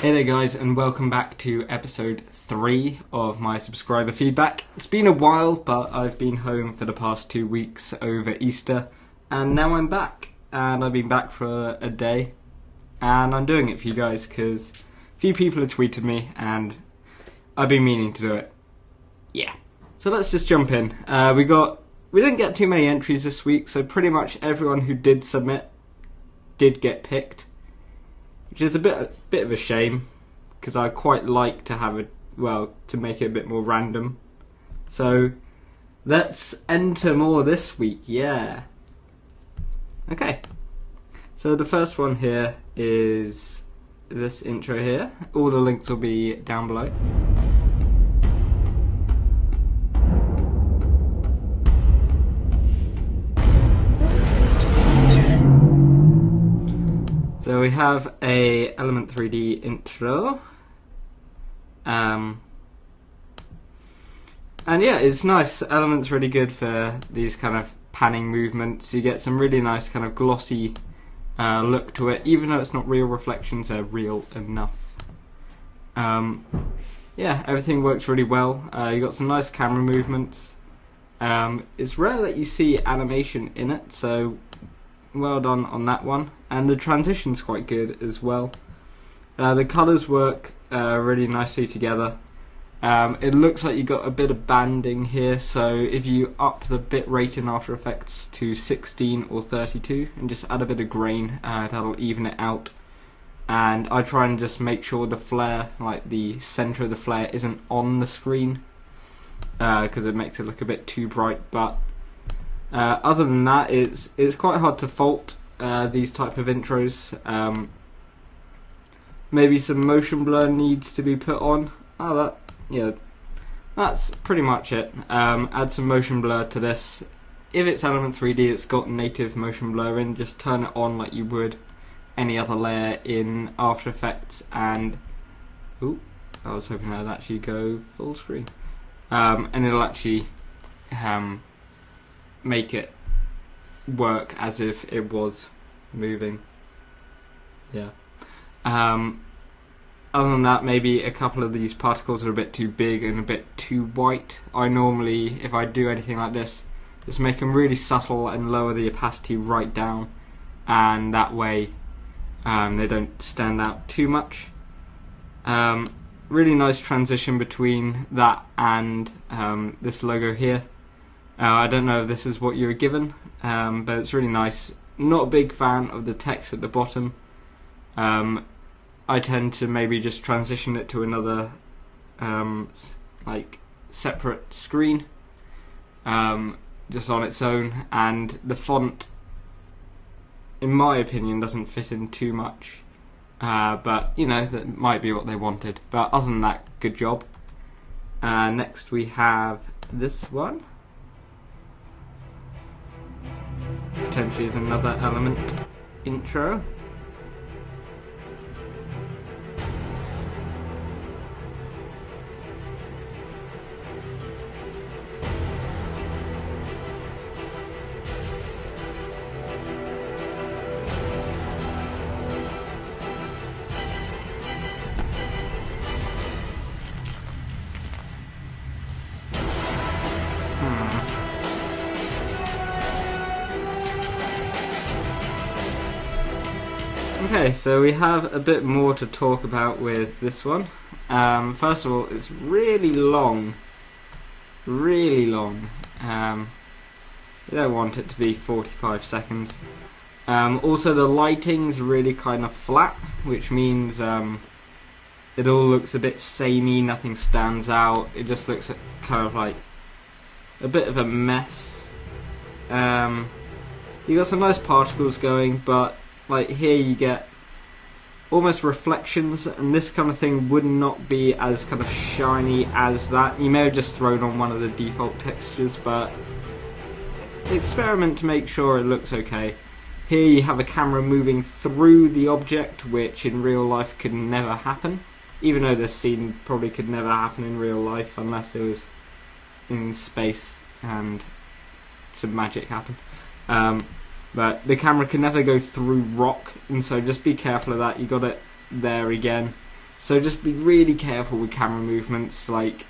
Hey there guys, and welcome back to episode 3 of my subscriber feedback. It's been a while, but I've been home for the past 2 weeks over Easter, and now I'm back. And I've been back for a day, and I'm doing it for you guys because a few people have tweeted me, and I've been meaning to do it. Yeah. So let's just jump in. We didn't get too many entries this week, so pretty much everyone who did submit did get picked. Which is a bit of a shame, because I quite like to have to make it a bit more random. So, let's enter more this week, yeah. Okay, so the first one here is this intro here. All the links will be down below. So we have a Element 3D intro, and yeah, it's nice. Element's really good for these kind of panning movements. You get some really nice kind of glossy look to it, even though it's not real reflections, they're real enough. Yeah, everything works really well. You got some nice camera movements. It's rare that you see animation in it, so well done on that one. And the transition's quite good as well. The colours work really nicely together. It looks like you got a bit of banding here, so if you up the bitrate in After Effects to 16 or 32 and just add a bit of grain, that'll even it out. And I try and just make sure the flare, like the centre of the flare, isn't on the screen, because it makes it look a bit too bright. But other than that, it's quite hard to fault these type of intros. Maybe some motion blur needs to be put on. That's pretty much it. Add some motion blur to this. If it's Element 3D, it's got native motion blur in. Just turn it on like you would any other layer in After Effects, and I was hoping I'd actually go full screen, and it'll actually make it work as if it was moving. Yeah. Other than that, maybe a couple of these particles are a bit too big and a bit too white. I normally, if I do anything like this, just make them really subtle and lower the opacity right down, and that way they don't stand out too much. Really nice transition between that and this logo here. I don't know if this is what you were given, but it's really nice. Not a big fan of the text at the bottom. I tend to maybe just transition it to another separate screen, just on its own, and the font, in my opinion, doesn't fit in too much, but you know, that might be what they wanted. But other than that, good job. Next we have this one. Potentially is another Element intro. Okay, so we have a bit more to talk about with this one. First of all, it's really long. Really long. You don't want it to be 45 seconds. Also, the lighting's really kind of flat, which means it all looks a bit samey, nothing stands out. It just looks kind of like a bit of a mess. You got some nice particles going, but like here you get almost reflections, and this kind of thing would not be as kind of shiny as that. You may have just thrown on one of the default textures, but experiment to make sure it looks okay. Here you have a camera moving through the object, which in real life could never happen, even though this scene probably could never happen in real life unless it was in space and some magic happened. But the camera can never go through rock, and so just be careful of that. You got it there again. So just be really careful with camera movements. Like,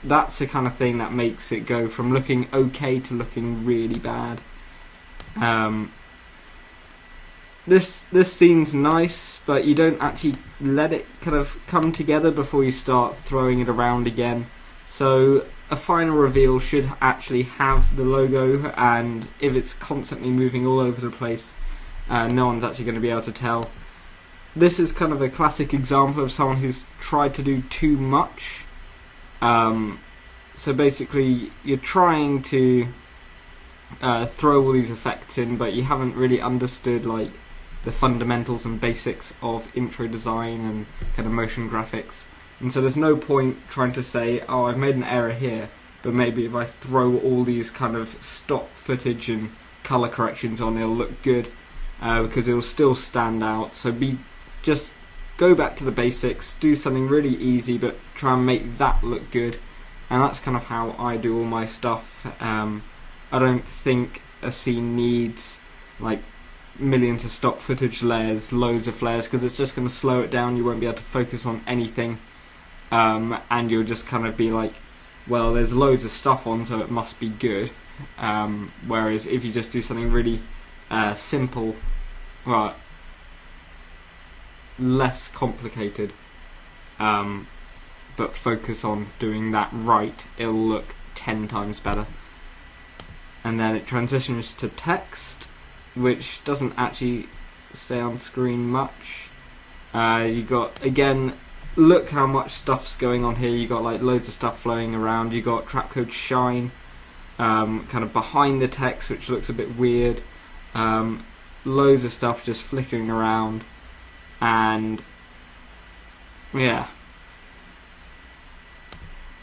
that's the kind of thing that makes it go from looking okay to looking really bad. This scene's nice, but you don't actually let it kind of come together before you start throwing it around again. So a final reveal should actually have the logo, and if it's constantly moving all over the place, no one's actually going to be able to tell. This is kind of a classic example of someone who's tried to do too much. So basically, you're trying to throw all these effects in, but you haven't really understood like the fundamentals and basics of intro design and kind of motion graphics. And so there's no point trying to say, oh, I've made an error here, but maybe if I throw all these kind of stock footage and colour corrections on, it'll look good, because it'll still stand out. So just go back to the basics, do something really easy, but try and make that look good. And that's kind of how I do all my stuff. I don't think a scene needs like millions of stock footage layers, loads of flares, because it's just going to slow it down. You won't be able to focus on anything, and you'll just kind of be like, well, there's loads of stuff on, so it must be good. Whereas if you just do something really simple, well, less complicated, but focus on doing that right, it'll look 10 times better. And then it transitions to text, which doesn't actually stay on screen much. You got, again, look how much stuff's going on here. You got like loads of stuff flowing around. You got Trapcode Shine kind of behind the text, which looks a bit weird. Loads of stuff just flickering around, and yeah.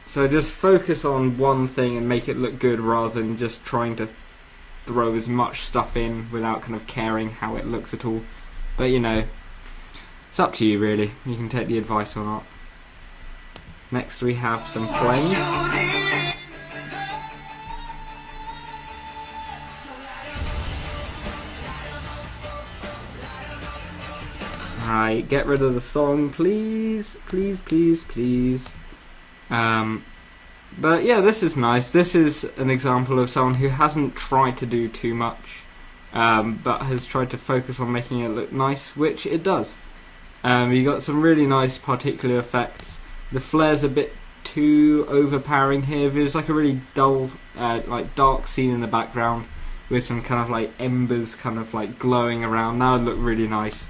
So just focus on one thing and make it look good, rather than just trying to throw as much stuff in without kind of caring how it looks at all. But you know, it's up to you really. You can take the advice or not. Next we have some flames. Right, get rid of the song, please, please, please, please. But yeah, this is nice. This is an example of someone who hasn't tried to do too much, but has tried to focus on making it look nice, which it does. You got some really nice particular effects. The flare's a bit too overpowering here. There's like a really dull, like dark scene in the background with some kind of like embers kind of like glowing around. That would look really nice.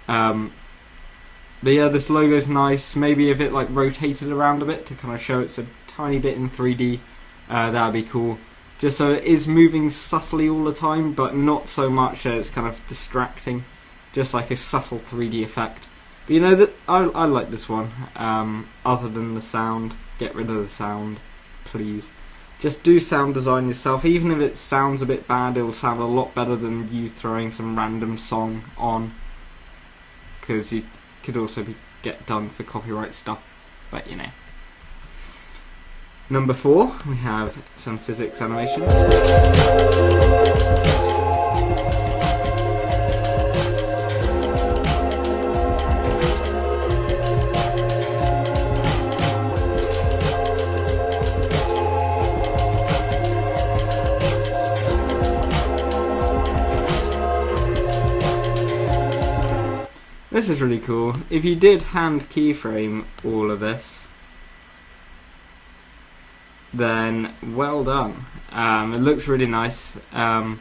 But yeah, this logo's nice. Maybe if it like rotated around a bit to kind of show it's a tiny bit in 3D, that would be cool. Just so it is moving subtly all the time, but not so much that it's kind of distracting. Just like a subtle 3D effect. But you know, that I like this one. Other than the sound, get rid of the sound, please. Just do sound design yourself. Even if it sounds a bit bad, it'll sound a lot better than you throwing some random song on. Because you could also get done for copyright stuff, but you know. Number 4, we have some physics animation. This is really cool. If you did hand keyframe all of this, then well done. It looks really nice. I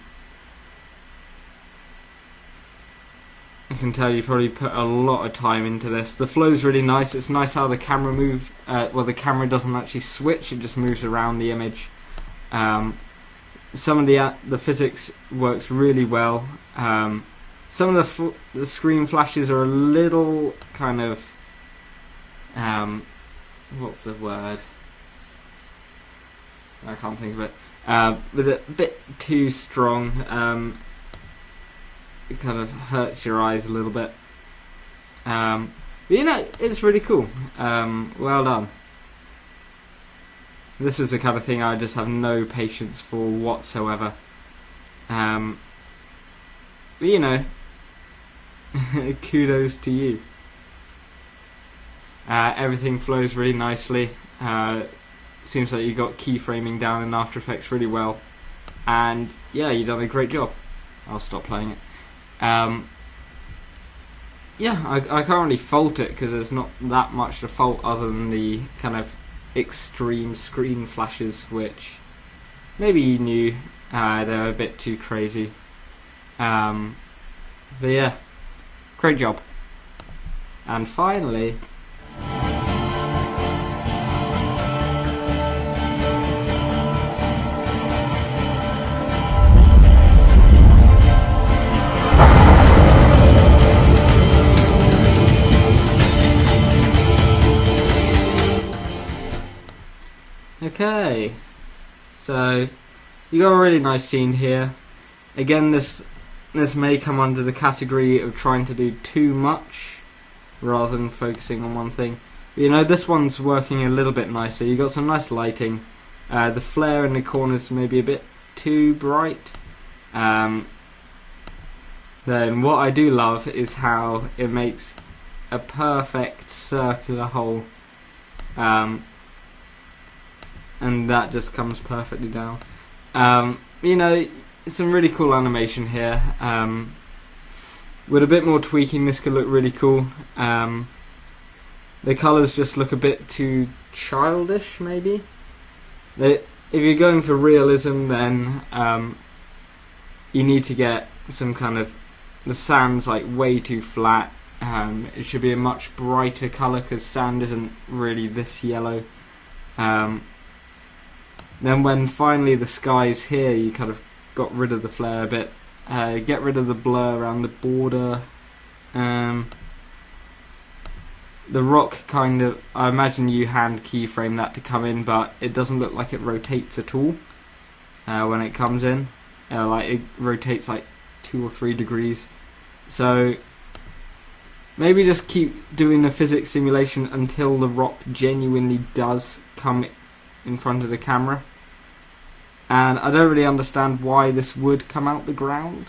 can tell you probably put a lot of time into this. The flow's really nice. It's nice how the camera moves. Well, the camera doesn't actually switch; it just moves around the image. Some of the physics works really well. Some of the screen flashes are a little kind of what's the word? I can't think of it. But a bit too strong. It kind of hurts your eyes a little bit. But you know, it's really cool. Well done. This is the kind of thing I just have no patience for whatsoever. But you know, kudos to you. Everything flows really nicely. Seems like you got keyframing down in After Effects really well, and yeah, you've done a great job. I'll stop playing it. Yeah, I can't really fault it because there's not that much to fault other than the kind of extreme screen flashes, which maybe you knew they're a bit too crazy. But yeah, great job. And finally, okay, so you got a really nice scene here. Again, this may come under the category of trying to do too much rather than focusing on one thing. But, you know, this one's working a little bit nicer. You got some nice lighting. The flare in the corners may be a bit too bright. Then what I do love is how it makes a perfect circular hole. And that just comes perfectly down. You know, some really cool animation here. With a bit more tweaking, this could look really cool. The colours just look a bit too childish, maybe. If you're going for realism, then you need to get some kind of... The sand's like way too flat. It should be a much brighter colour because sand isn't really this yellow. Then when finally the sky's here, you kind of got rid of the flare a bit. Get rid of the blur around the border. The rock kind of, I imagine you hand keyframe that to come in, but it doesn't look like it rotates at all when it comes in. Like it rotates like 2 or 3 degrees. So maybe just keep doing the physics simulation until the rock genuinely does come in front of the camera. And I don't really understand why this would come out the ground.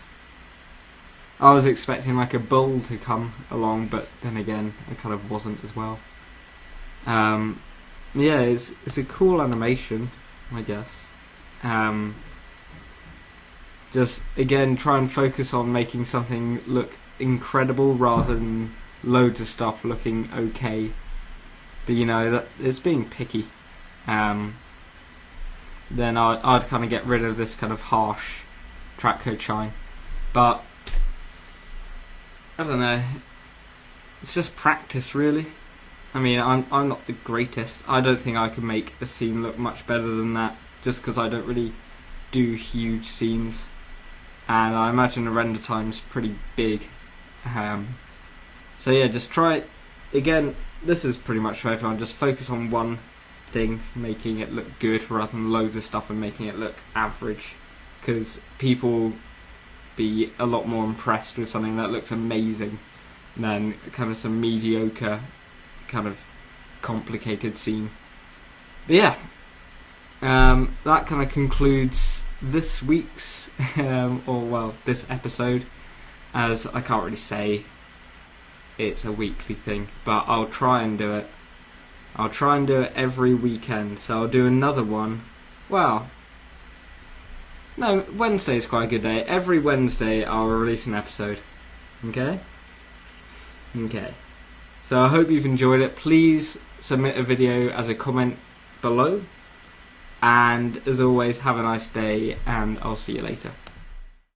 I was expecting like a bull to come along, but then again, it kind of wasn't as well. Yeah, it's a cool animation, I guess. Just again, try and focus on making something look incredible rather than loads of stuff looking okay. But you know, that it's being picky. Then I'd kind of get rid of this kind of harsh track code shine. But I don't know, it's just practice really. I mean, I'm not the greatest. I don't think I can make a scene look much better than that, just because I don't really do huge scenes, and I imagine the render time's pretty big. So yeah, just try it. Again, this is pretty much for everyone. Just focus on one thing, making it look good rather than loads of stuff and making it look average, because people be a lot more impressed with something that looks amazing than kind of some mediocre kind of complicated scene. But yeah, that kind of concludes this week's this episode, as I can't really say it's a weekly thing, but I'll try and do it. I'll try and do it every weekend, so I'll do another one. Well, no, Wednesday's quite a good day. Every Wednesday I'll release an episode. Okay? Okay. So I hope you've enjoyed it. Please submit a video as a comment below. And as always, have a nice day, and I'll see you later.